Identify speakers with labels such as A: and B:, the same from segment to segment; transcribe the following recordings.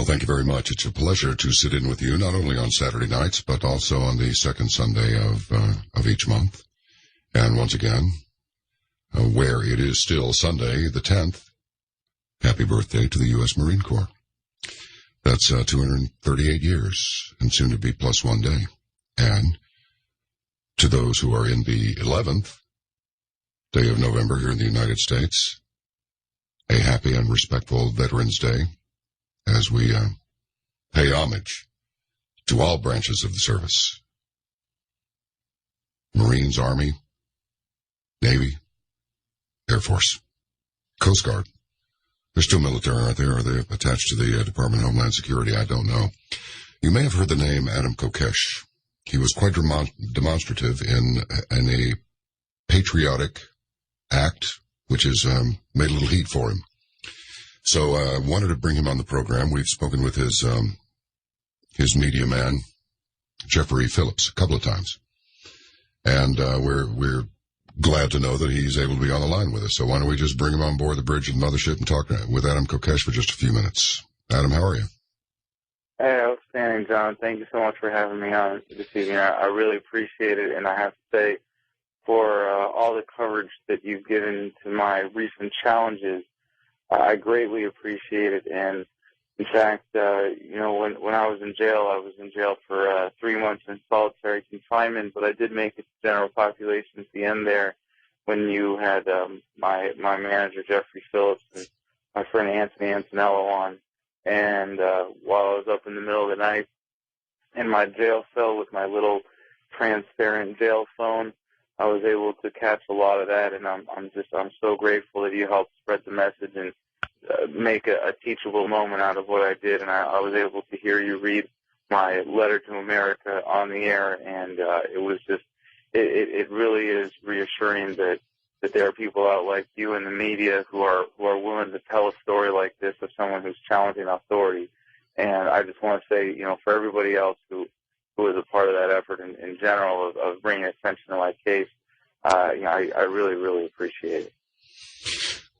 A: thank you very much. It's a pleasure to sit in with you, not only on Saturday nights, but also on the second Sunday of each month. And once again, where it is still Sunday, the 10th, happy birthday to the U.S. Marine Corps. That's 238 years, and soon to be plus one day. And to those who are in the 11th day of November here in the United States, a happy and respectful Veterans Day, as we pay homage to all branches of the service. Marines, Army, Navy, Air Force, Coast Guard. They're still military, aren't they? Or are they attached to the Department of Homeland Security? I don't know. You may have heard the name Adam Kokesh. He was quite demonstrative in a patriotic act, which has made a little heat for him. So I wanted to bring him on the program. We've spoken with his media man, Jeffrey Phillips, a couple of times. And we're glad to know that he's able to be on the line with us. So why don't we just bring him on board the bridge of the mothership and talk with Adam Kokesh for just a few minutes. Adam, how are you?
B: Hey, outstanding, John. Thank you so much for having me on this evening. I really appreciate it, and I have to say, for all the coverage that you've given to my recent challenges, I greatly appreciate it. And in fact, when I was in jail for 3 months in solitary confinement, but I did make it to general population at the end there when you had my manager, Jeffrey Phillips, and my friend Anthony Antonello on. And while I was up in the middle of the night in my jail cell with my little transparent jail phone, I was able to catch a lot of that, and I'm so grateful that you helped spread the message and make a teachable moment out of what I did. And I was able to hear you read my letter to America on the air, and it was just, it really is reassuring that there are people out like you in the media who are willing to tell a story like this of someone who's challenging authority. And I just want to say, for everybody else who is a part of that effort in general of bringing attention to my case, I really, really appreciate it.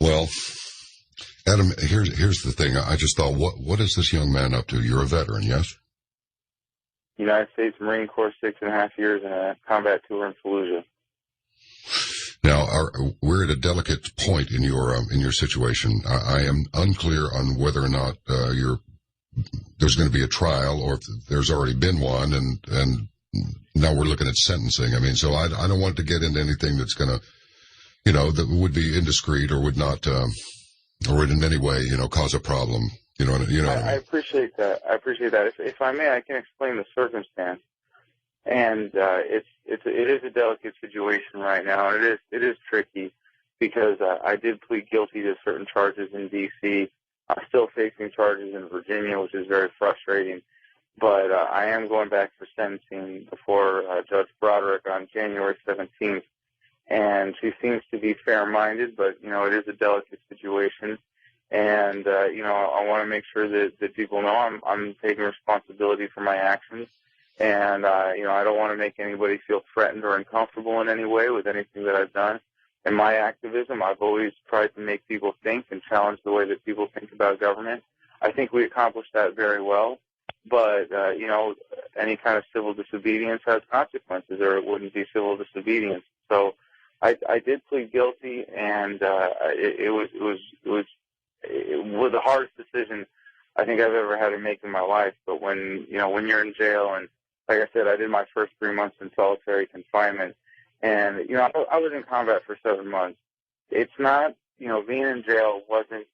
A: Well, Adam, here's the thing. I just thought, what is this young man up to? You're a veteran, yes?
B: United States Marine Corps, 6.5 years in a combat tour in Fallujah.
A: Now, we're at a delicate point in your situation. I am unclear on whether or not there's going to be a trial, or if there's already been one, and now we're looking at sentencing. I mean, so I don't want to get into anything that's going to, that would be indiscreet or would not, or would in any way, cause a problem. You know what I mean?
B: I appreciate that. If I may, I can explain the circumstance. And it is a delicate situation right now, and it is tricky because I did plead guilty to certain charges in D.C. I'm still facing charges in Virginia, which is very frustrating. But I am going back for sentencing before Judge Broderick on January 17th. And she seems to be fair-minded, but, it is a delicate situation. And, I want to make sure that people know I'm taking responsibility for my actions. And, I don't want to make anybody feel threatened or uncomfortable in any way with anything that I've done. In my activism, I've always tried to make people think and challenge the way that people think about government. I think we accomplished that very well. But, any kind of civil disobedience has consequences, or it wouldn't be civil disobedience. So I did plead guilty, and it was the hardest decision I think I've ever had to make in my life. But when you're in jail, and like I said, I did my first 3 months in solitary confinement, and, I was in combat for 7 months. It's not, being in jail wasn't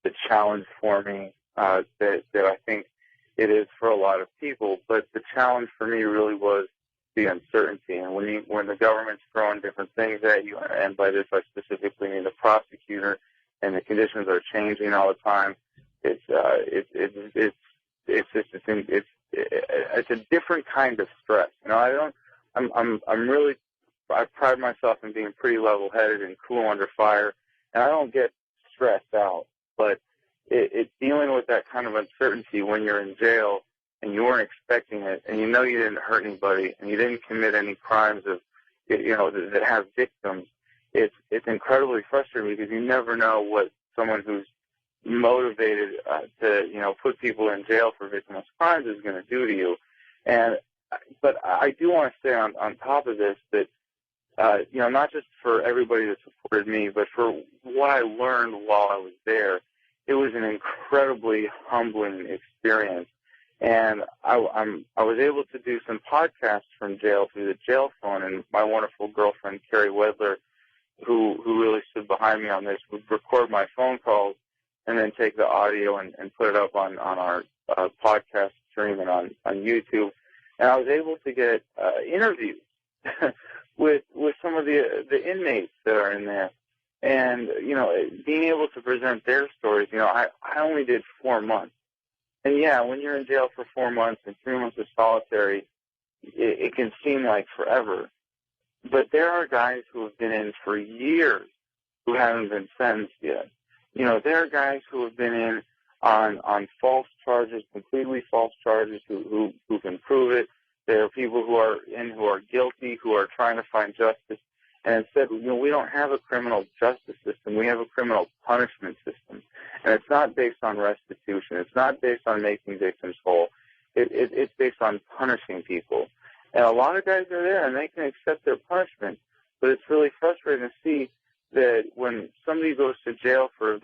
B: the challenge for me that I think it is for a lot of people, but the challenge for me really was the uncertainty. And when the government's throwing different things at you, and by this I specifically mean the prosecutor, and the conditions are changing all the time, it's a different kind of stress. I pride myself in being pretty level-headed and cool under fire, and I don't get stressed out. But it's dealing with that kind of uncertainty when you're in jail and you weren't expecting it, and you didn't hurt anybody, and you didn't commit any crimes that have victims. It's incredibly frustrating because you never know what someone who's motivated to, put people in jail for victimless crimes is going to do to you. But I do want to say on top of this that, not just for everybody that supported me, but for what I learned while I was there, it was an incredibly humbling experience. And I was able to do some podcasts from jail through the jail phone, and my wonderful girlfriend, Carrie Wedler, who really stood behind me on this, would record my phone calls and then take the audio and put it up on our podcast stream and on YouTube. And I was able to get interviews with some of the inmates that are in there. And, being able to present their stories, I only did 4 months. And, yeah, when you're in jail for 4 months and 3 months of solitary, it can seem like forever. But there are guys who have been in for years who haven't been sentenced yet. There are guys who have been in on false charges, completely false charges, who can prove it. There are people who are guilty, who are trying to find justice. And instead, we don't have a criminal justice system. We have a criminal punishment system. And it's not based on restitution. It's not based on making victims whole. It's based on punishing people. And a lot of guys are there, and they can accept their punishment. But it's really frustrating to see that when somebody goes to jail for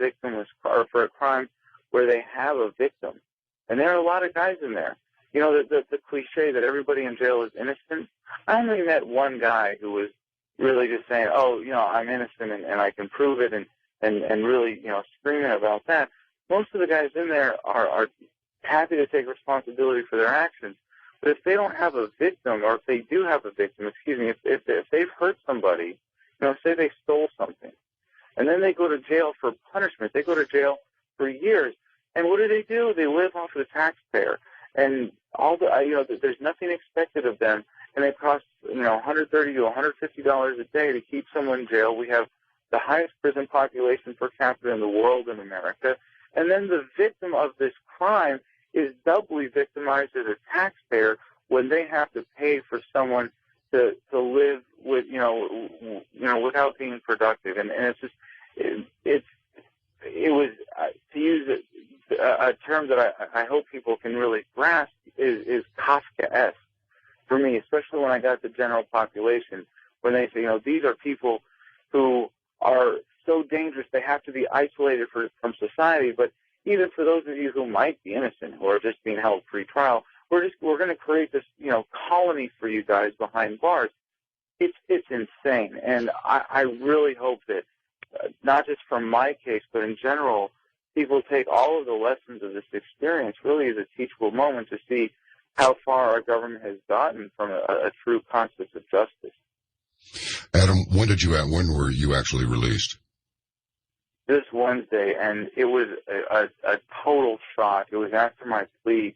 B: for a crime where they have a victim, and there are a lot of guys in there. The cliche that everybody in jail is innocent. I only met one guy who was really just saying, I'm innocent and I can prove it and really, screaming about that. Most of the guys in there are happy to take responsibility for their actions. But if they don't have a victim, or if they do have a victim, if they've hurt somebody, say they stole something, and then they go to jail for punishment, they go to jail for years, and what do? They live off of the taxpayer, and there's nothing expected of them, and it costs $130 to $150 a day to keep someone in jail. We have the highest prison population per capita in the world in America, and then the victim of this crime is doubly victimized as a taxpayer when they have to pay for someone to live with without being productive, and it's just it was to use a term that I hope people can really grasp is Kafka-esque for me, especially when I got the general population, when they say, these are people who are so dangerous they have to be isolated from society. But even for those of you who might be innocent, who are just being held pre-trial, we're going to create this, colony for you guys behind bars. It's insane. And I really hope that not just from my case, but in general, people take all of the lessons of this experience really as a teachable moment to see how far our government has gotten from a true concept of justice.
A: Adam, when were you actually released?
B: This Wednesday, and it was a total shock. It was after my plea,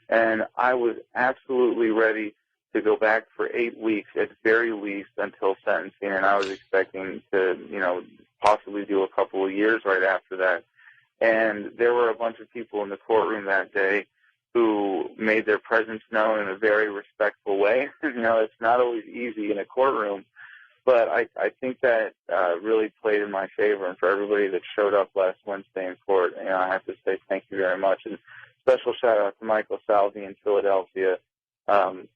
B: and I was absolutely ready to go back for 8 weeks at very least until sentencing, and I was expecting to, possibly do a couple of years right after that. And there were a bunch of people in the courtroom that day who made their presence known in a very respectful way. It's not always easy in a courtroom, but I think that really played in my favor. And for everybody that showed up last Wednesday in court, I have to say thank you very much. And special shout out to Michael Salvi in Philadelphia, and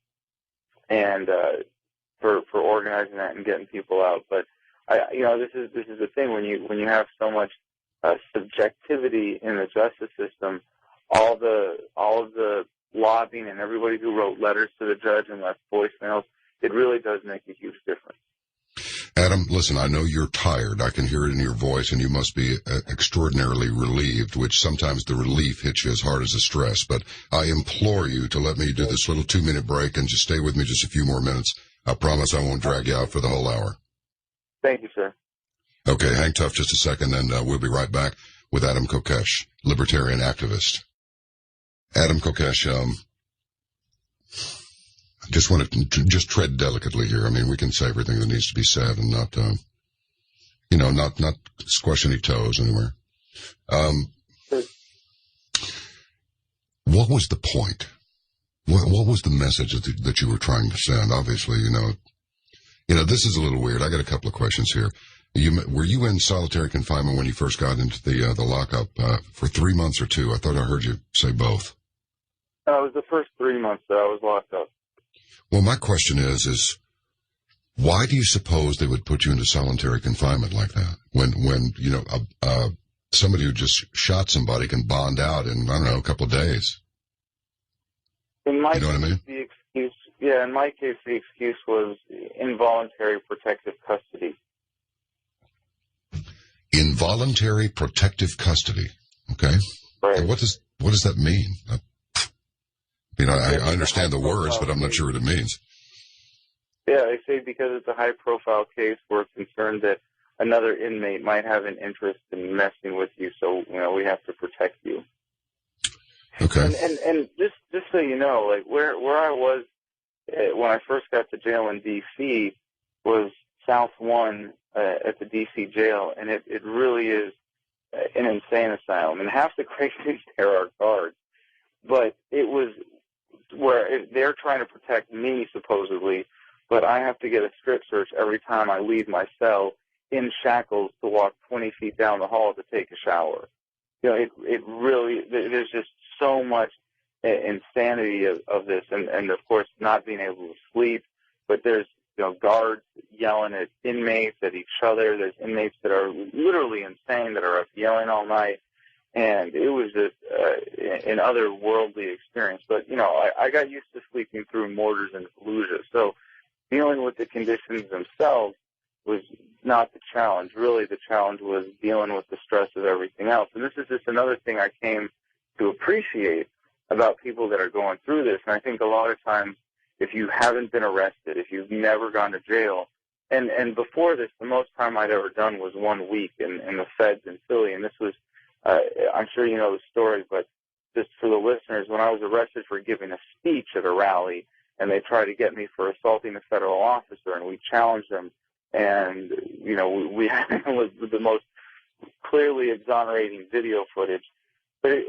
B: for organizing that and getting people out. But this is the thing when you have so much subjectivity in the justice system. All of the lobbying and everybody who wrote letters to the judge and left voicemails, it really does make a huge difference.
A: Adam, listen, I know you're tired. I can hear it in your voice, and you must be extraordinarily relieved, which sometimes the relief hits you as hard as the stress. But I implore you to let me do this little 2-minute break and just stay with me just a few more minutes. I promise I won't drag you out for the whole hour.
B: Thank you, sir.
A: Okay, hang tough just a second, and we'll be right back with Adam Kokesh, libertarian activist. Adam Kokesh, I just want to just tread delicately here. I mean, we can say everything that needs to be said and not, not squash any toes anywhere. What was the point? What was the message that you were trying to send? Obviously, this is a little weird. I got a couple of questions here. Were you in solitary confinement when you first got into the lockup for 3 months or 2? I thought I heard you say both.
B: It was the first 3 months that I was locked up.
A: Well, my question is why do you suppose they would put you into solitary confinement like that? When you know, somebody who just shot somebody can bond out in, I don't know, a couple of days.
B: In my
A: You know what I mean?
B: in my case, the excuse was involuntary protective custody.
A: Involuntary protective custody. Okay.
B: Right.
A: And what does that mean? I understand the words, but I'm not sure what it means.
B: Yeah, they say because it's a high-profile case, we're concerned that another inmate might have an interest in messing with you, so we have to protect you.
A: Okay.
B: And just so you know, like where I was when I first got to jail in D.C. was South 1 at the D.C. jail, and it really is an insane asylum. And half the crazies there are guards, but it was where they're trying to protect me supposedly, but I have to get a strip search every time I leave my cell in shackles to walk 20 feet down the hall to take a shower. It really, there's just so much insanity of this, and of course not being able to sleep, but there's guards yelling at inmates, at each other. There's inmates that are literally insane that are up yelling all night, and it was just an otherworldly experience. But I got used to sleeping through mortars and Fallujah, so dealing with the conditions themselves was not the challenge. Really, the challenge was dealing with the stress of everything else. And this is just another thing I came to appreciate about people that are going through this. And I think a lot of times, if you haven't been arrested, if you've never gone to jail, and before this, the most time I'd ever done was 1 week in the feds in Philly. And this was, I'm sure you know the story, but just for the listeners, when I was arrested for giving a speech at a rally, and they tried to get me for assaulting a federal officer, and we challenged them, and we had was the most clearly exonerating video footage. But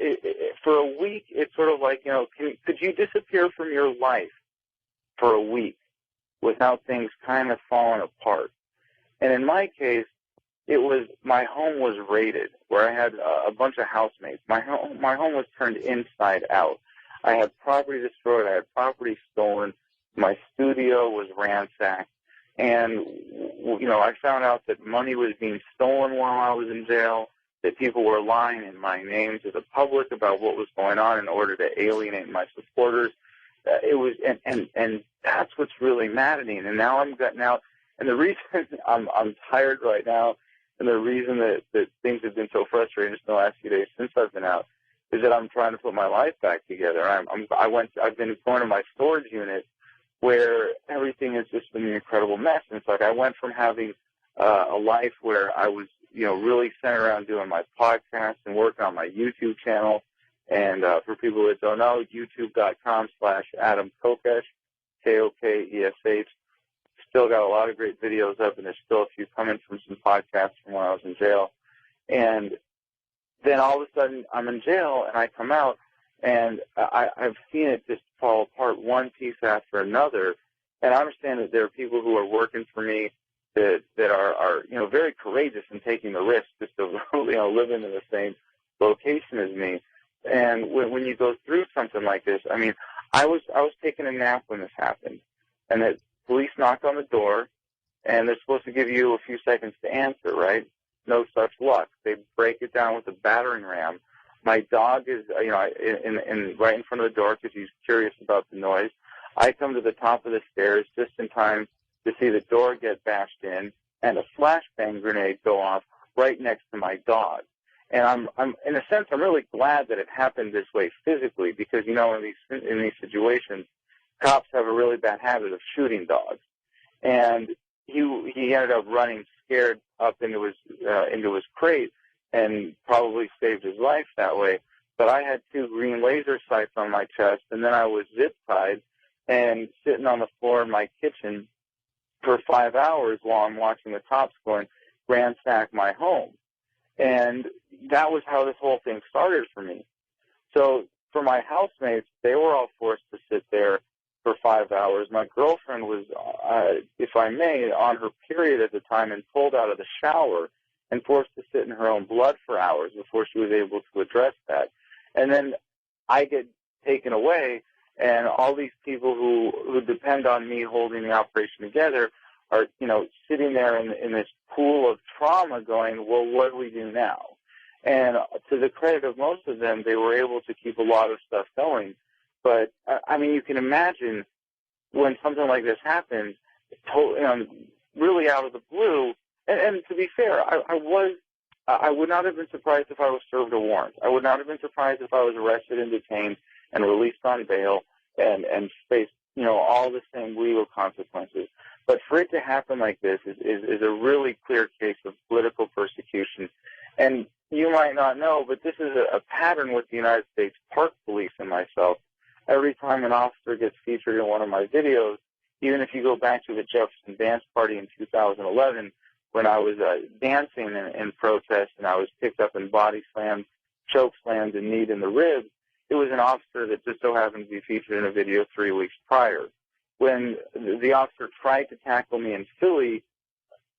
B: for a week, it's sort of like, could you disappear from your life for a week without things kind of falling apart? And in my case, my home was raided, where I had a bunch of housemates. My home was turned inside out. I had property destroyed. I had property stolen. My studio was ransacked. And, I found out that money was being stolen while I was in jail, that people were lying in my name to the public about what was going on in order to alienate my supporters. And that's what's really maddening. And now and the reason I'm tired right now, and the reason that things have been so frustrating just in the last few days since I've been out, is that I'm trying to put my life back together. I've been going to my storage unit where everything has just been an incredible mess. And it's like I went from having a life where I was, really centered around doing my podcast and working on my YouTube channel. And for people that don't know, youtube.com/Adam Kokesh, Kokesh. Still got a lot of great videos up, and there's still a few coming from some podcasts from when I was in jail. And then all of a sudden I'm in jail, and I come out, and I've seen it just fall apart one piece after another. And I understand that there are people who are working for me that are very courageous in taking the risk just of living in the same location as me. And when you go through something like this, I mean, I was taking a nap when this happened, and the police knock on the door, and they're supposed to give you a few seconds to answer, right? No such luck. They break it down with a battering ram. My dog is, in right in front of the door because he's curious about the noise. I come to the top of the stairs just in time to see the door get bashed in and a flashbang grenade go off right next to my dog. And I'm in a sense, I'm really glad that it happened this way physically because, in these situations, cops have a really bad habit of shooting dogs. And he ended up running scared up into his crate and probably saved his life that way. But I had 2 green laser sights on my chest, and then I was zip tied and sitting on the floor in my kitchen for 5 hours while I'm watching the cops going ransack my home. And that was how this whole thing started for me. So for my housemates, they were all forced to sit there for 5 hours. My girlfriend was, if I may, on her period at the time and pulled out of the shower and forced to sit in her own blood for hours before she was able to address that. And then I get taken away, and all these people who depend on me holding the operation together are, sitting there in this pool of trauma going, well, what do we do now? And to the credit of most of them, they were able to keep a lot of stuff going. But, you can imagine when something like this happens, really out of the blue. And to be fair, I would not have been surprised if I was served a warrant. I would not have been surprised if I was arrested and detained and released on bail and faced, all the same legal consequences. But for it to happen like this is a really clear case of political persecution. And you might not know, but this is a pattern with the United States Park Police and myself. Every time an officer gets featured in one of my videos, even if you go back to the Jefferson Dance Party in 2011, when I was dancing in protest and I was picked up and body slammed, choke slammed, and kneed in the ribs, it was an officer that just so happened to be featured in a video 3 weeks prior. When the officer tried to tackle me in Philly,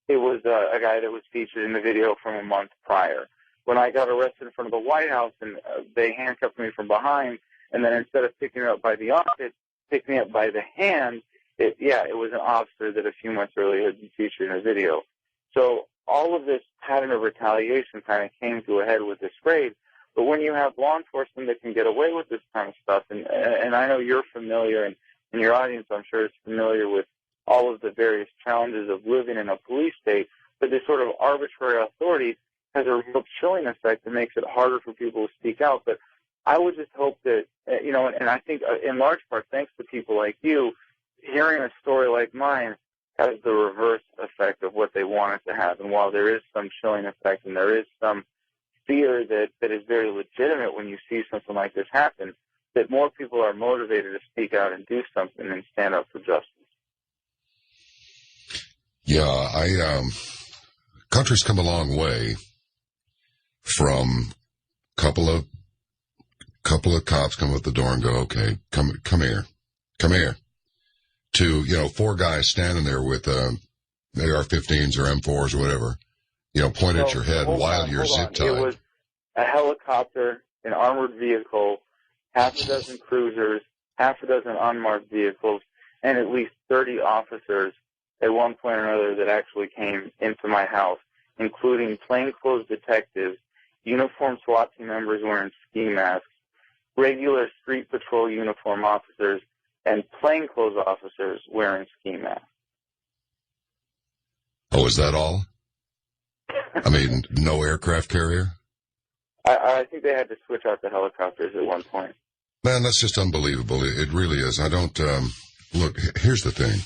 B: it was a guy that was featured in the video from a month prior. When I got arrested in front of the White House and they handcuffed me from behind, and then instead of picking me up by the armpit, picked me up by the hand, it was an officer that a few months earlier had been featured in a video. So all of this pattern of retaliation kind of came to a head with this raid. But when you have law enforcement that can get away with this kind of stuff, and I know you're familiar, and your audience, I'm sure, is familiar with all of the various challenges of living in a police state, but this sort of arbitrary authority has a real chilling effect that makes it harder for people to speak out. But I would just hope that, and I think in large part thanks to people like you, hearing a story like mine has the reverse effect of what they want it to have. And while there is some chilling effect and there is some fear that is very legitimate when you see something like this happen, that more people are motivated to speak out and do something and stand up for justice.
A: Yeah, country's come a long way from couple of cops come at the door and go, okay, come here, to, 4 guys standing there with, AR-15s or M4s or whatever, point at your head while you're zip-tied.
B: It was a helicopter, an armored vehicle, half a dozen cruisers, half a dozen unmarked vehicles, and at least 30 officers at one point or another that actually came into my house, including plainclothes detectives, uniformed SWAT team members wearing ski masks, regular street patrol uniform officers, and plainclothes officers wearing ski masks.
A: Oh, is that all? No aircraft carrier?
B: I think they had to switch out the helicopters at one point.
A: Man, that's just unbelievable. It really is. I don't, look, here's the thing.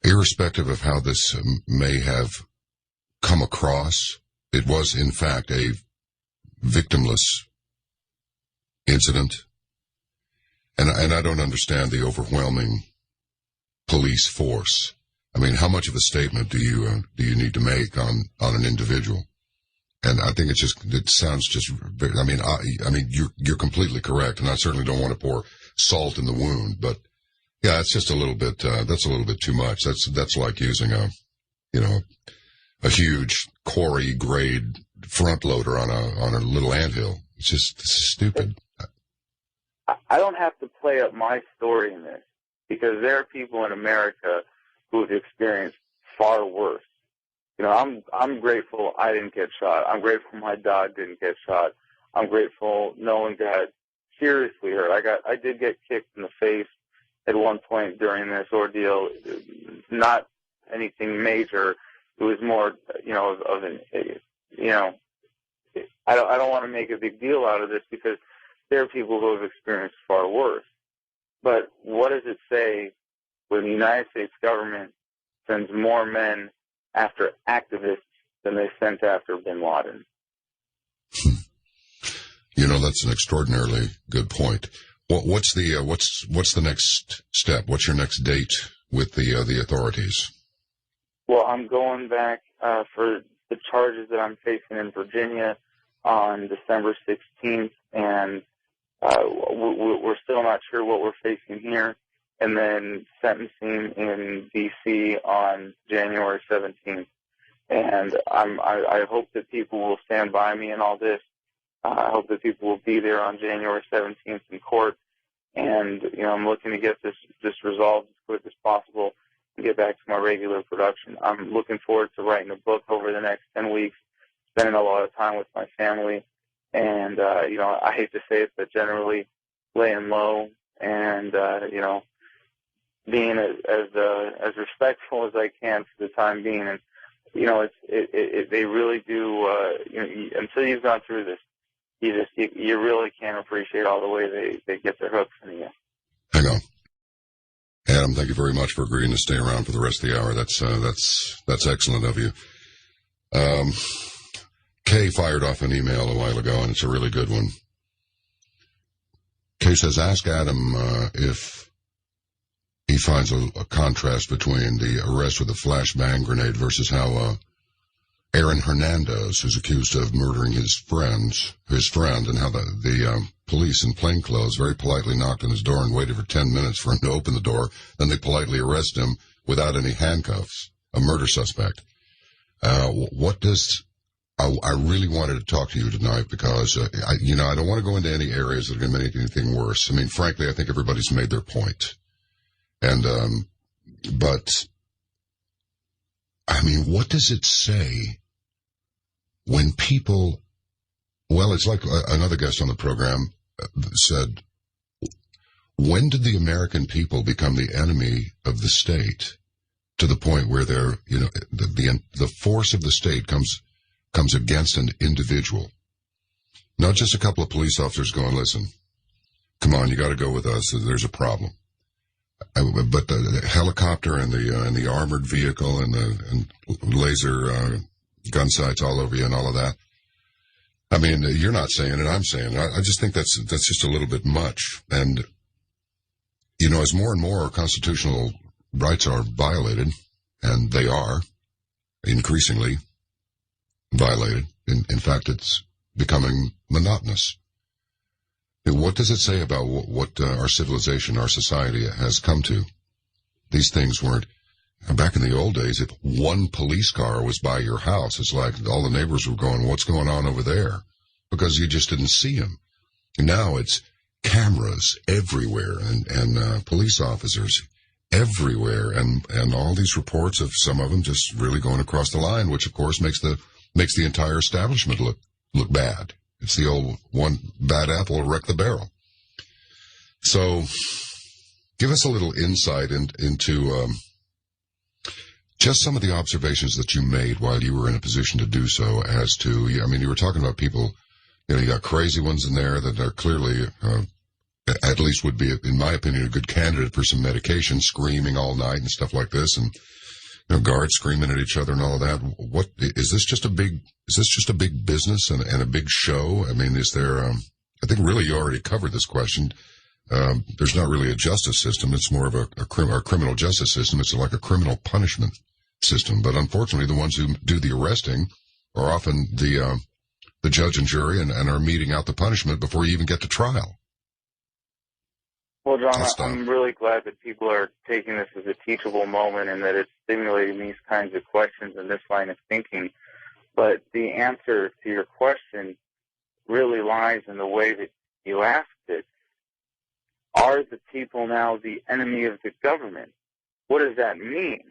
A: Irrespective of how this may have come across, it was, in fact, a victimless incident. And I don't understand the overwhelming police force. How much of a statement do you need to make on an individual? And I think it sounds just very, you're completely correct. And I certainly don't want to pour salt in the wound, but yeah, it's just a little bit, that's a little bit too much. That's like using a huge quarry grade front loader on a little anthill. It's just stupid.
B: I don't have to play up my story in this because there are people in America who have experienced far worse. I'm grateful I didn't get shot. I'm grateful my dog didn't get shot. I'm grateful no one got seriously hurt. I did get kicked in the face at one point during this ordeal. Not anything major. It was more, of an, I don't want to make a big deal out of this because there are people who have experienced far worse. But what does it say when the United States government sends more men after activists than they sent after bin Laden?
A: That's an extraordinarily good point. What's the next step? What's your next date with the authorities?
B: Well, I'm going back for the charges that I'm facing in Virginia on December 16th, and we're still not sure what we're facing here. And then sentencing in D.C. on January 17th. And I hope that people will stand by me in all this. I hope that people will be there on January 17th in court. And, I'm looking to get this resolved as quick as possible and get back to my regular production. I'm looking forward to writing a book over the next 10 weeks, spending a lot of time with my family. And, I hate to say it, but generally laying low and, being as respectful as I can for the time being. And, they really do, until you've gone through this, you really can't appreciate all the way they get their hooks in you.
A: Hang on. Adam, thank you very much for agreeing to stay around for the rest of the hour. That's excellent of you. Kay fired off an email a while ago, and it's a really good one. Kay says, ask Adam if he finds a contrast between the arrest with a flashbang grenade versus how Aaron Hernandez, who's accused of murdering his friend, and how the police in plainclothes very politely knocked on his door and waited for 10 minutes for him to open the door. Then they politely arrest him without any handcuffs, a murder suspect. I really wanted to talk to you tonight because, I don't want to go into any areas that are going to make anything worse. I mean, frankly, I think everybody's made their point. And, but, I mean, what does it say when people, well, it's like another guest on the program said, when did the American people become the enemy of the state to the point where they're, the force of the state comes against an individual? Not just a couple of police officers going, listen, come on, you got to go with us. There's a problem. But the helicopter and the armored vehicle and laser gun sights all over you and all of that. I mean, you're not saying it, I'm saying it. I just think that's just a little bit much. And, as more and more constitutional rights are violated, and they are increasingly violated, in fact, it's becoming monotonous. What does it say about what our civilization, our society has come to? These things weren't, back in the old days, if one police car was by your house, it's like all the neighbors were going, what's going on over there? Because you just didn't see them. Now it's cameras everywhere and police officers everywhere and all these reports of some of them just really going across the line, which of course makes the entire establishment look bad. It's the old one bad apple will wreck the barrel. So give us a little insight into just some of the observations that you made while you were in a position to do so as to, you were talking about people, you got crazy ones in there that are clearly, at least would be, in my opinion, a good candidate for some medication, screaming all night and stuff like this, and guards screaming at each other and all of that. What is this just a big business and a big show? I mean, is there, I think really you already covered this question. There's not really a justice system. It's more of a criminal justice system. It's like a criminal punishment system. But unfortunately, the ones who do the arresting are often the judge and jury and are meting out the punishment before you even get to trial.
B: Well, John, I'm really glad that people are taking this as a teachable moment and that it's stimulating these kinds of questions and this line of thinking. But the answer to your question really lies in the way that you asked it. Are the people now the enemy of the government? What does that mean?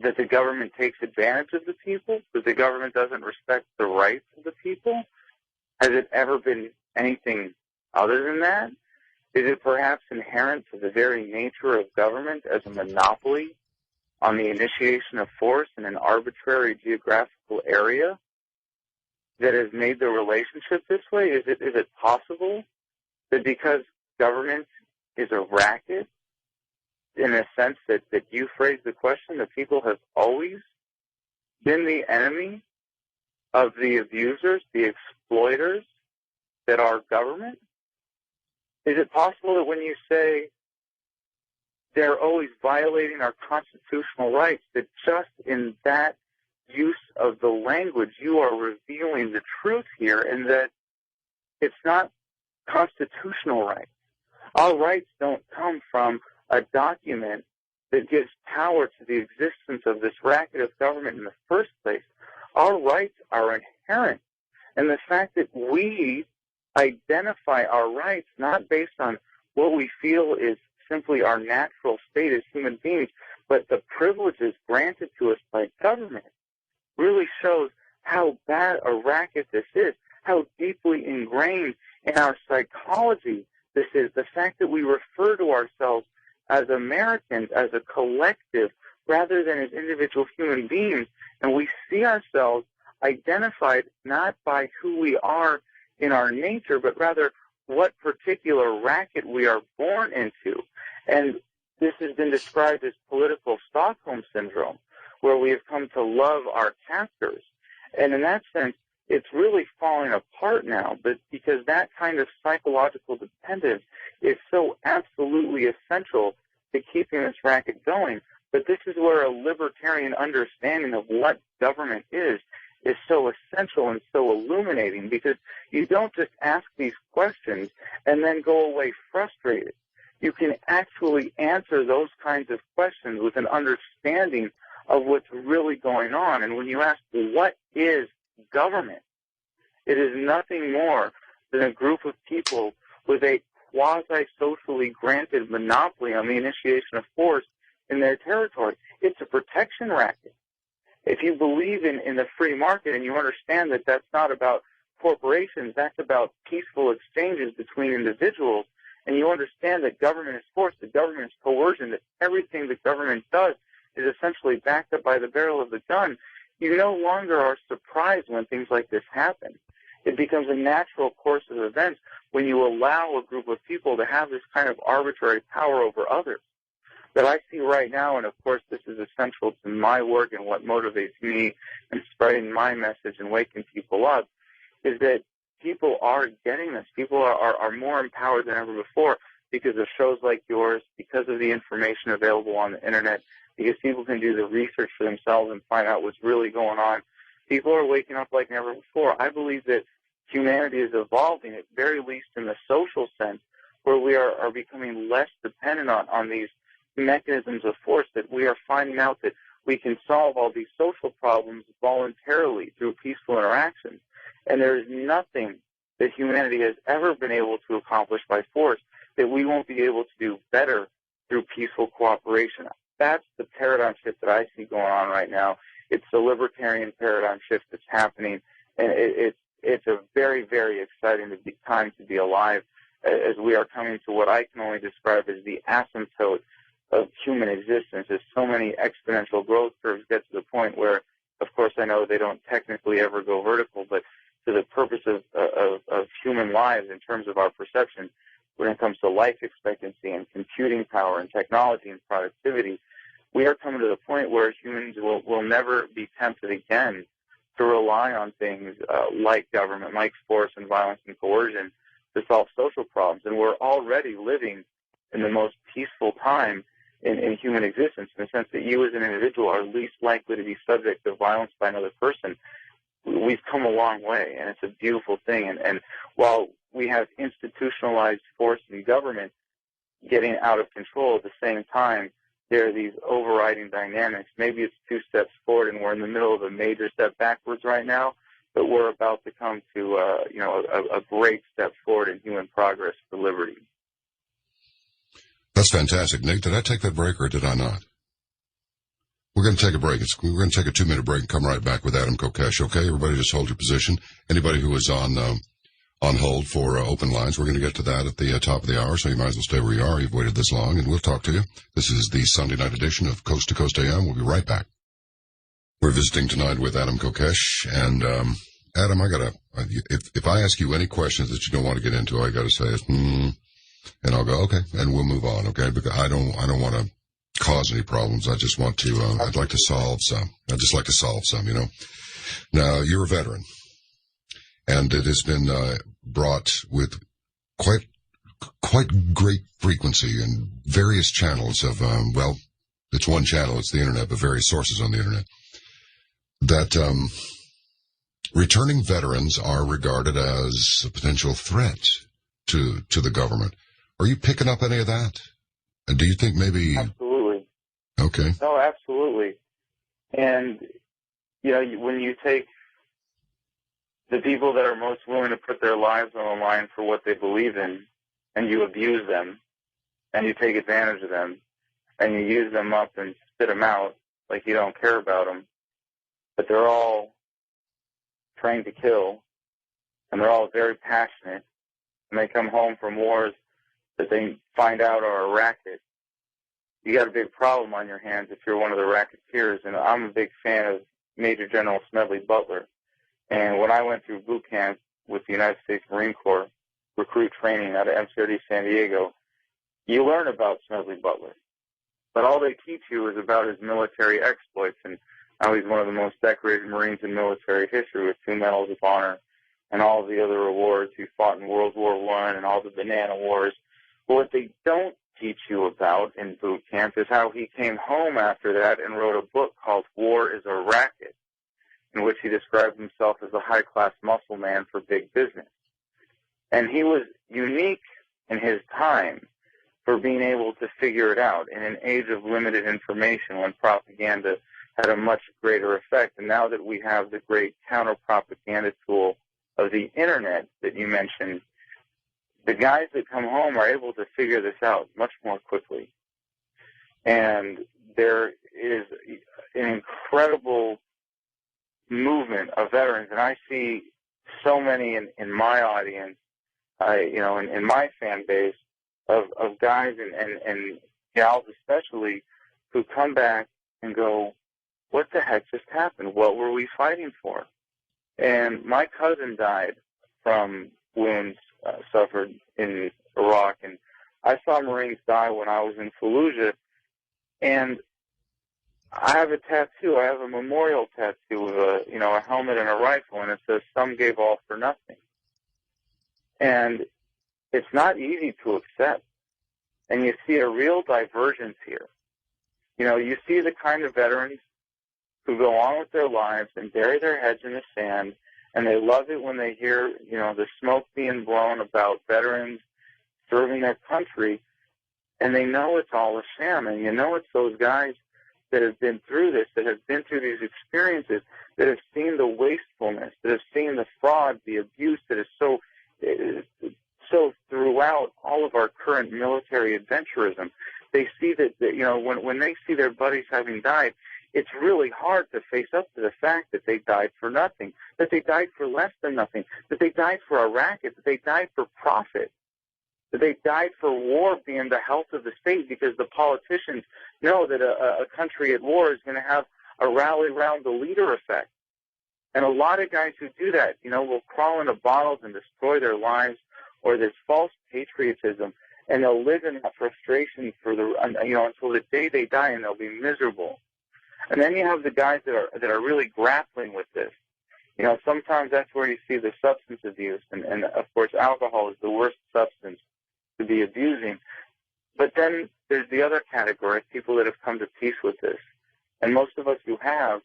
B: That the government takes advantage of the people? That the government doesn't respect the rights of the people? Has it ever been anything other than that? Is it perhaps inherent to the very nature of government as a monopoly on the initiation of force in an arbitrary geographical area that has made the relationship this way? Is it possible that because government is a racket, in a sense that you phrased the question, that people have always been the enemy of the abusers, the exploiters that are government? Is it possible that when you say they're always violating our constitutional rights, that just in that use of the language you are revealing the truth here, and that it's not constitutional rights. Our rights don't come from a document that gives power to the existence of this racket of government in the first place. Our rights are inherent. And the fact that we identify our rights not based on what we feel is simply our natural state as human beings, but the privileges granted to us by government, really shows how bad a racket this is, how deeply ingrained in our psychology this is. The fact that we refer to ourselves as Americans, as a collective, rather than as individual human beings, and we see ourselves identified not by who we are in our nature, but rather what particular racket we are born into. And this has been described as political Stockholm syndrome, where we have come to love our captors. And in that sense, it's really falling apart now, but because that kind of psychological dependence is so absolutely essential to keeping this racket going. But this is where a libertarian understanding of what government is so essential and so illuminating, because you don't just ask these questions and then go away frustrated. You can actually answer those kinds of questions with an understanding of what's really going on. And when you ask, what is government? It is nothing more than a group of people with a quasi-socially granted monopoly on the initiation of force in their territory. It's a protection racket. If you believe in the free market and you understand that that's not about corporations, that's about peaceful exchanges between individuals, and you understand that government is force, that government is coercion, that everything that government does is essentially backed up by the barrel of the gun, you no longer are surprised when things like this happen. It becomes a natural course of events when you allow a group of people to have this kind of arbitrary power over others. That I see right now, and of course this is essential to my work and what motivates me in spreading my message and waking people up, is that people are getting this. People are more empowered than ever before because of shows like yours, because of the information available on the internet, because people can do the research for themselves and find out what's really going on. People are waking up like never before. I believe that humanity is evolving, at very least in the social sense, where we are becoming less dependent on these mechanisms of force, that we are finding out that we can solve all these social problems voluntarily through peaceful interactions. And there is nothing that humanity has ever been able to accomplish by force that we won't be able to do better through peaceful cooperation. That's the paradigm shift that I see going on right now. It's the libertarian paradigm shift that's happening, and it's a very, very exciting time to be alive as we are coming to what I can only describe as the asymptote of human existence, as so many exponential growth curves get to the point where, of course, I know they don't technically ever go vertical, but to the purpose of human lives in terms of our perception, when it comes to life expectancy and computing power and technology and productivity, we are coming to the point where humans will never be tempted again to rely on things like government, like force and violence and coercion to solve social problems. And we're already living in the most peaceful time in human existence, in the sense that you as an individual are least likely to be subject to violence by another person. We've come a long way, and it's a beautiful thing. And while we have institutionalized force in government getting out of control, at the same time, there are these overriding dynamics. Maybe it's 2 steps forward, and we're in the middle of a major step backwards right now, but we're about to come to a great step forward in human progress for liberty.
A: That's fantastic. Nate, did I take that break or did I not? We're going to take a break. We're going to take a 2-minute break and come right back with Adam Kokesh, okay? Everybody just hold your position. Anybody who is on hold for open lines, we're going to get to that at the top of the hour, so you might as well stay where you are. You've waited this long, and we'll talk to you. This is the Sunday night edition of Coast to Coast AM. We'll be right back. We're visiting tonight with Adam Kokesh, and Adam, if I ask you any questions that you don't want to get into, all you got to say is, and I'll go, okay, and we'll move on, okay? Because I don't want to cause any problems. I just want to, I'd like to solve some. I'd just like to solve some, you know. Now, you're a veteran, and it has been brought with quite great frequency in various channels of, it's one channel, it's the internet, but various sources on the internet, that returning veterans are regarded as a potential threat to the government. Are you picking up any of that? And do you think maybe...
B: Absolutely.
A: Okay.
B: No, absolutely. And, when you take the people that are most willing to put their lives on the line for what they believe in, and you abuse them, and you take advantage of them, and you use them up and spit them out like you don't care about them, but they're all trained to kill, and they're all very passionate, and they come home from wars that they find out are a racket. You got a big problem on your hands if you're one of the racketeers, and I'm a big fan of Major General Smedley Butler. And when I went through boot camp with the United States Marine Corps recruit training out of MCRD San Diego, you learn about Smedley Butler. But all they teach you is about his military exploits, and how he's one of the most decorated Marines in military history with 2 Medals of Honor and all of the other awards. He fought in World War I and all the Banana Wars. But what they don't teach you about in boot camp is how he came home after that and wrote a book called War is a Racket, in which he described himself as a high-class muscle man for big business. And he was unique in his time for being able to figure it out in an age of limited information when propaganda had a much greater effect. And now that we have the great counter-propaganda tool of the Internet that you mentioned, the guys that come home are able to figure this out much more quickly. And there is an incredible movement of veterans, and I see so many in my audience, in my fan base, of guys and gals especially, who come back and go, what the heck just happened? What were we fighting for? And my cousin died from wounds suffered in Iraq, and I saw Marines die when I was in Fallujah, and I have a tattoo. I have a memorial tattoo of a helmet and a rifle, and it says, "Some gave all for nothing." And it's not easy to accept. And you see a real divergence here. You see the kind of veterans who go on with their lives and bury their heads in the sand, and they love it when they hear, the smoke being blown about veterans serving their country, and they know it's all a sham. And it's those guys that have been through this, that have been through these experiences, that have seen the wastefulness, that have seen the fraud, the abuse that is so throughout all of our current military adventurism. They see that when they see their buddies having died, it's really hard to face up to the fact that they died for nothing, that they died for less than nothing, that they died for a racket, that they died for profit, that they died for war being the health of the state, because the politicians know that a country at war is going to have a rally around the leader effect. And a lot of guys who do that, will crawl into bottles and destroy their lives, or this false patriotism, and they'll live in that frustration until the day they die, and they'll be miserable. And then you have the guys that are really grappling with this. Sometimes that's where you see the substance abuse, and of course alcohol is the worst substance to be abusing. But then there's the other category, people that have come to peace with this. And most of us who have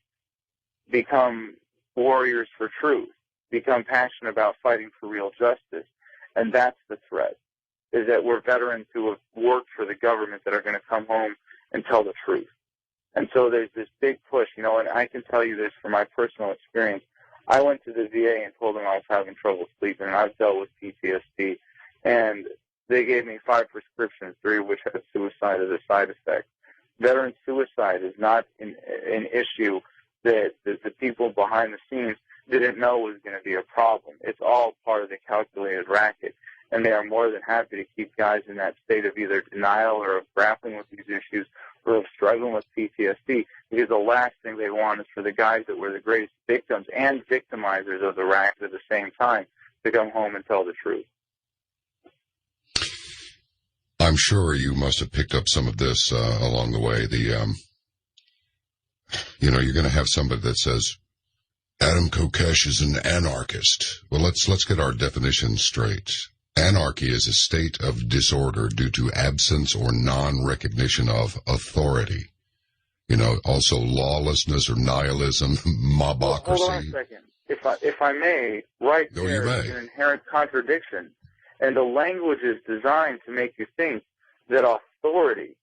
B: become warriors for truth, become passionate about fighting for real justice. And that's the threat, is that we're veterans who have worked for the government that are going to come home and tell the truth. And so there's this big push, and I can tell you this from my personal experience. I went to the VA and told them I was having trouble sleeping, and I've dealt with PTSD. And they gave me 5 prescriptions, 3 of which had suicide as a side effect. Veteran suicide is not an issue that the people behind the scenes didn't know was going to be a problem. It's all part of the calculated racket. And they are more than happy to keep guys in that state of either denial or of grappling with these issues or of struggling with PTSD, because the last thing they want is for the guys that were the greatest victims and victimizers of the racket at the same time to come home and tell the truth.
A: I'm sure you must have picked up some of this along the way. You're going to have somebody that says, Adam Kokesh is an anarchist. Well, let's get our definition straight. Anarchy is a state of disorder due to absence or non-recognition of authority. Also lawlessness or nihilism, mobocracy.
B: Hold on a second. If I may, right there is an inherent contradiction. And the language is designed to make you think that authority,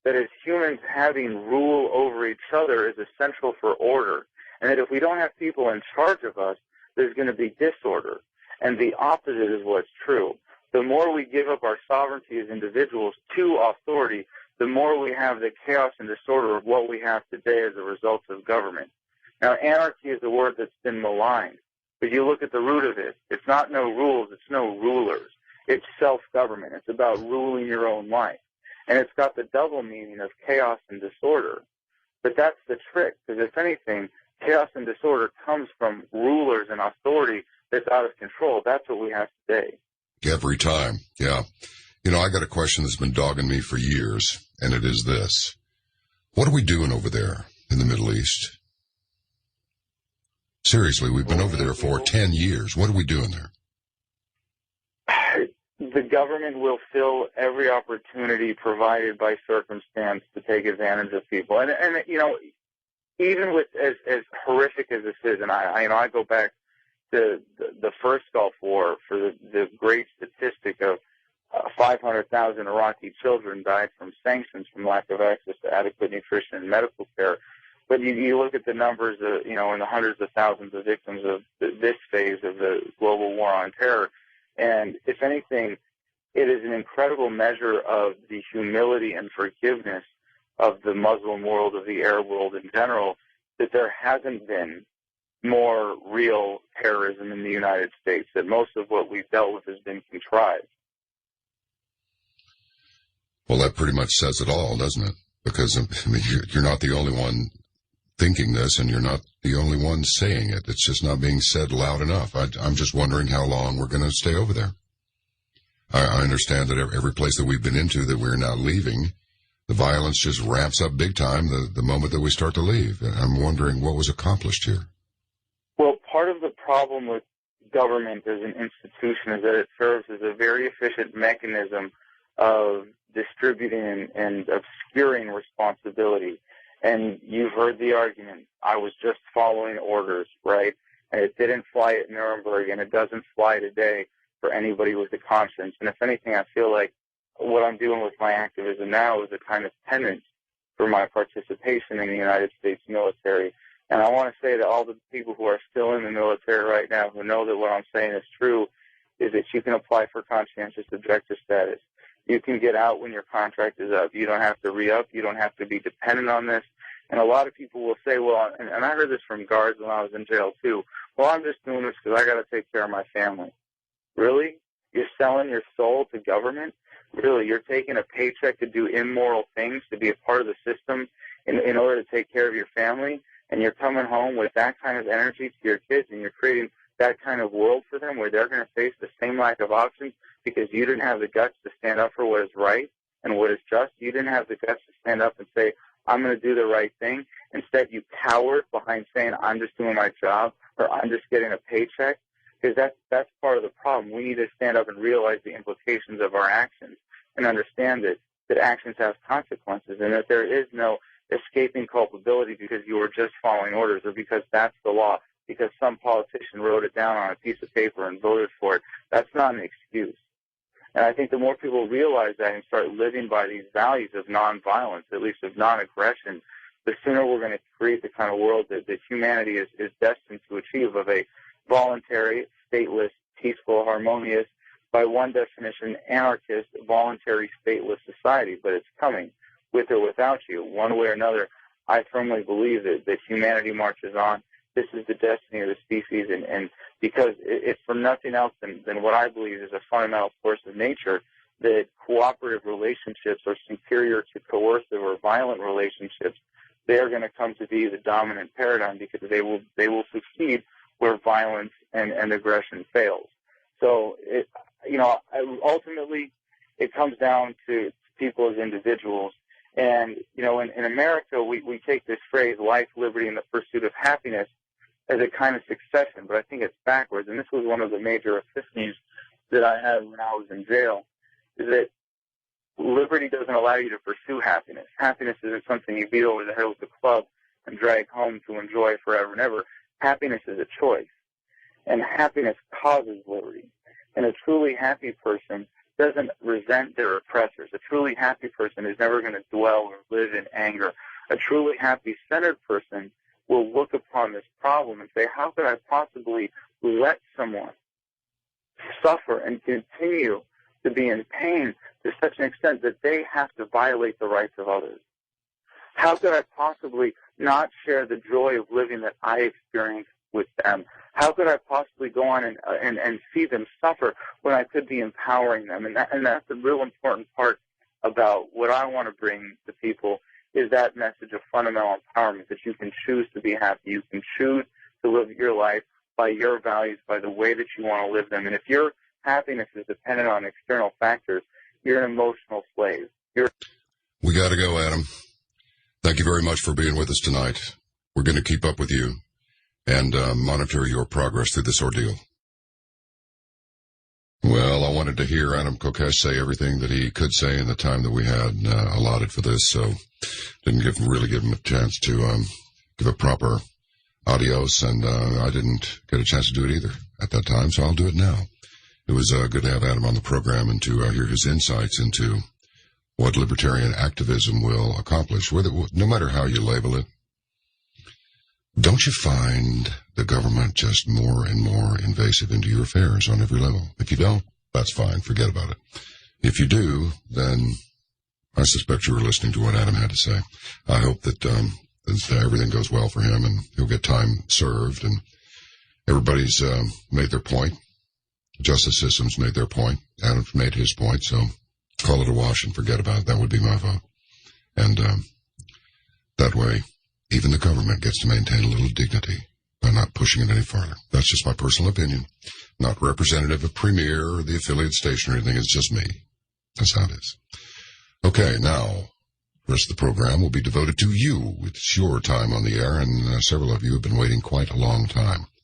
B: that as humans having rule over each other, is essential for order. And that if we don't have people in charge of us, there's going to be disorder. And the opposite is what's true. The more we give up our sovereignty as individuals to authority, the more we have the chaos and disorder of what we have today as a result of government. Now, anarchy is a word that's been maligned. But you look at the root of it. It's not no rules. It's no rulers. It's self-government. It's about ruling your own life. And it's got the double meaning of chaos and disorder. But that's the trick, because if anything, chaos and disorder comes from rulers and authority that's out of control. That's what we have today.
A: Every time, yeah. I got a question that's been dogging me for years, and it is this. What are we doing over there in the Middle East? Seriously, we've been over there for 10 years. What are we doing there?
B: The government will fill every opportunity provided by circumstance to take advantage of people. And even with as horrific as this is, and I go back to the first Gulf War for the great statistic of 500,000 Iraqi children died from sanctions, from lack of access to adequate nutrition and medical care. But you look at the numbers, in the hundreds of thousands of victims of this phase of the global war on terror. And if anything, it is an incredible measure of the humility and forgiveness of the Muslim world, of the Arab world in general, that there hasn't been more real terrorism in the United States, that most of what we've dealt with has been contrived.
A: Well, that pretty much says it all, doesn't it? Because, you're not the only one thinking this, and you're not the only one saying it. It's just not being said loud enough. I'm just wondering how long we're going to stay over there. I understand that every place that we've been into that we're now leaving, the violence just ramps up big time the moment that we start to leave. I'm wondering what was accomplished here.
B: Well, part of the problem with government as an institution is that it serves as a very efficient mechanism of distributing and obscuring responsibility. And you've heard the argument, I was just following orders, right? And it didn't fly at Nuremberg, and it doesn't fly today for anybody with a conscience. And if anything, I feel like what I'm doing with my activism now is a kind of penance for my participation in the United States military. And I want to say to all the people who are still in the military right now who know that what I'm saying is true, is that you can apply for conscientious objector status. You can get out when your contract is up. You don't have to re-up. You don't have to be dependent on this. And a lot of people will say, well, and I heard this from guards when I was in jail too, well, I'm just doing this because I got to take care of my family. Really? You're selling your soul to government? Really? You're taking a paycheck to do immoral things, to be a part of the system in order to take care of your family? And you're coming home with that kind of energy to your kids, and you're creating that kind of world for them where they're going to face the same lack of options because you didn't have the guts to stand up for what is right and what is just. You didn't have the guts to stand up and say, I'm going to do the right thing. Instead, you cowered behind saying, I'm just doing my job, or I'm just getting a paycheck, because that's part of the problem. We need to stand up and realize the implications of our actions and understand that actions have consequences, and that there is no escaping culpability because you were just following orders, or because that's the law, because some politician wrote it down on a piece of paper and voted for it. That's not an excuse. And I think the more people realize that and start living by these values of nonviolence, at least of non-aggression, the sooner we're going to create the kind of world that humanity is destined to achieve, of a voluntary, stateless, peaceful, harmonious, by one definition, anarchist, voluntary, stateless society. But it's coming, with or without you, one way or another. I firmly believe that humanity marches on. This is the destiny of the species, and because it's for nothing else than what I believe is a fundamental force of nature, that cooperative relationships are superior to coercive or violent relationships. They are going to come to be the dominant paradigm because they will succeed where violence and aggression fails. So, ultimately, it comes down to people as individuals. And, in America, we take this phrase, life, liberty, and the pursuit of happiness, as a kind of succession, but I think it's backwards. And this was one of the major epiphanies that I had when I was in jail, is that liberty doesn't allow you to pursue happiness. Happiness isn't something you beat over the head with a club and drag home to enjoy forever and ever. Happiness is a choice, and happiness causes liberty. And a truly happy person doesn't resent their oppressors. A truly happy person is never going to dwell or live in anger. A truly happy, centered person will look upon this problem and say, how could I possibly let someone suffer and continue to be in pain to such an extent that they have to violate the rights of others? How could I possibly not share the joy of living that I experience with them? How could I possibly go on and see them suffer when I could be empowering them? And that's the real important part about what I want to bring to people, is that message of fundamental empowerment, that you can choose to be happy. You can choose to live your life by your values, by the way that you want to live them. And if your happiness is dependent on external factors, you're an emotional slave.
A: We got to go, Adam. Thank you very much for being with us tonight. We're going to keep up with you and monitor your progress through this ordeal. Well, I wanted to hear Adam Kokesh say everything that he could say in the time that we had allotted for this, so didn't really give him a chance to give a proper adios, and I didn't get a chance to do it either at that time, so I'll do it now. It was good to have Adam on the program and to hear his insights into what libertarian activism will accomplish, no matter how you label it. Don't you find the government just more and more invasive into your affairs on every level? If you don't, that's fine. Forget about it. If you do, then I suspect you were listening to what Adam had to say. I hope that everything goes well for him and he'll get time served, and everybody's made their point. The justice system's made their point. Adam's made his point, so call it a wash and forget about it. That would be my vote. And that way, even the government gets to maintain a little dignity by not pushing it any farther. That's just my personal opinion. Not representative of Premier or the affiliate station or anything. It's just me. That's how it is. Okay, now, the rest of the program will be devoted to you. It's your time on the air, and several of you have been waiting quite a long time.